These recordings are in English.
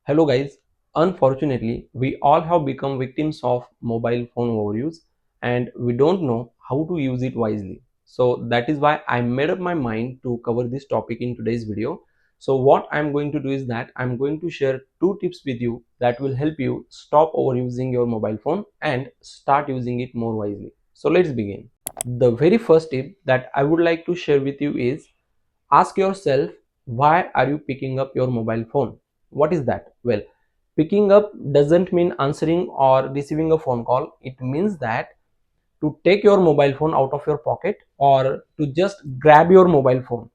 Hello guys, unfortunately we all have become victims of mobile phone overuse and we don't know how to use it wisely. So that is why I made up my mind to cover this topic in today's video. So what I'm going to do is that I'm going to share two tips with you that will help you stop overusing your mobile phone and start using it more wisely. So let's begin. The very first tip that I would like to share with you is ask yourself, why are you picking up your mobile phone? What is that? Well, picking up doesn't mean answering or receiving a phone call. It means that to take your mobile phone out of your pocket or to just grab your mobile phone.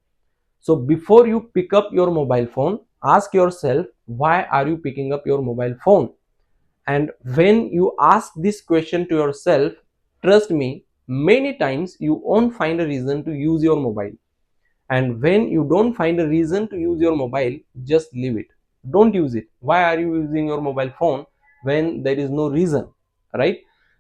So before you pick up your mobile phone, ask yourself, why are you picking up your mobile phone? And when you ask this question to yourself, trust me, many times you won't find a reason to use your mobile. And when you don't find a reason to use your mobile, just leave it. Don't use it. Why are you using your mobile phone when there is no reason, right?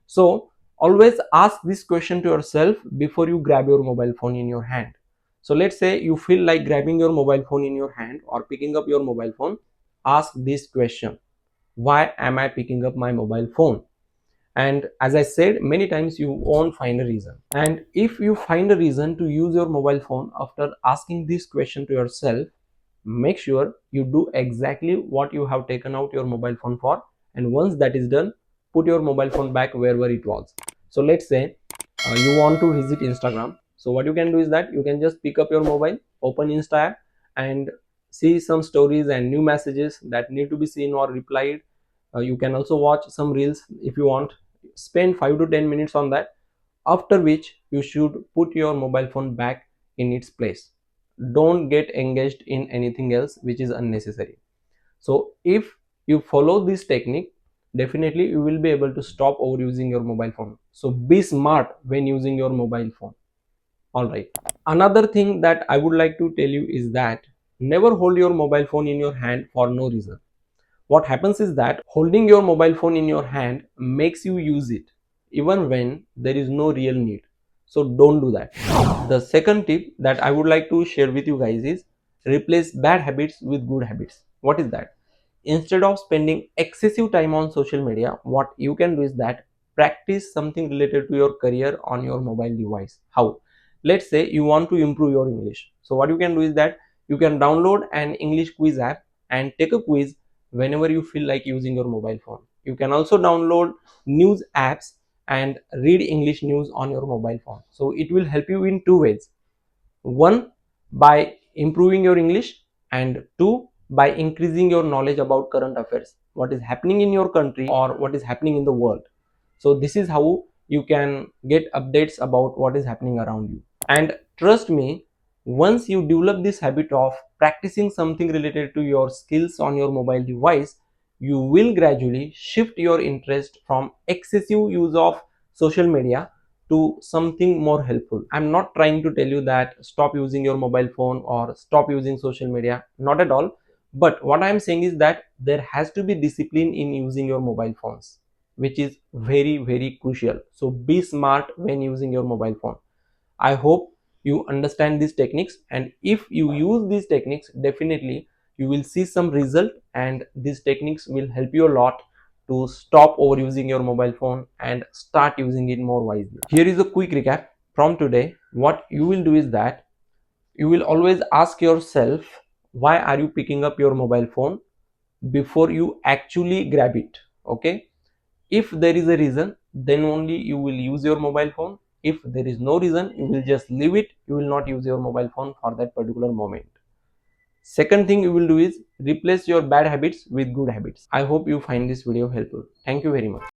So always ask this question to yourself before you grab your mobile phone in your hand. So let's say you feel like grabbing your mobile phone in your hand or picking up your mobile phone. Ask this question: why am I picking up my mobile phone? And as I said, many times you won't find a reason. And if you find a reason to use your mobile phone after asking this question to yourself, make sure you do exactly what you have taken out your mobile phone for. And once that is done, put your mobile phone back wherever it was. So let's say you want to visit Instagram. So what you can do is that you can just pick up your mobile, open Insta app, and see some stories and new messages that need to be seen or replied. You can also watch some reels if you want. Spend 5 to 10 minutes on that, after which you should put your mobile phone back in its place. Don't get engaged in anything else which is unnecessary. So if you follow this technique, definitely you will be able to stop overusing your mobile phone. So be smart when using your mobile phone. All right, another thing that I would like to tell you is that never hold your mobile phone in your hand for no reason. What happens is that holding your mobile phone in your hand makes you use it even when there is no real need. So don't do that. The second tip that I would like to share with you guys is replace bad habits with good habits. What is that? Instead of spending excessive time on social media, what you can do is that practice something related to your career on your mobile device. How? Let's say you want to improve your English. So what you can do is that you can download an English quiz app and take a quiz whenever you feel like using your mobile phone. You can also download news apps and read English news on your mobile phone. So it will help you in two ways. One, by improving your English, and two, by increasing your knowledge about current affairs, what is happening in your country or what is happening in the world. So this is how you can get updates about what is happening around you. And trust me, once you develop this habit of practicing something related to your skills on your mobile device, you will gradually shift your interest from excessive use of social media to something more helpful. I'm not trying to tell you that stop using your mobile phone or stop using social media, not at all. But what I'm saying is that there has to be discipline in using your mobile phones, which is very, very crucial. So be smart when using your mobile phone. I hope you understand these techniques, and if you use these techniques, definitely you will see some result, and these techniques will help you a lot to stop overusing your mobile phone and start using it more wisely. Here is a quick recap from today. What you will do is that you will always ask yourself, why are you picking up your mobile phone, before you actually grab it. Okay, if there is a reason, then only you will use your mobile phone. If there is no reason, you will just leave it. You will not use your mobile phone for that particular moment. Second thing you will do is replace your bad habits with good habits. I hope you find this video helpful. Thank you very much.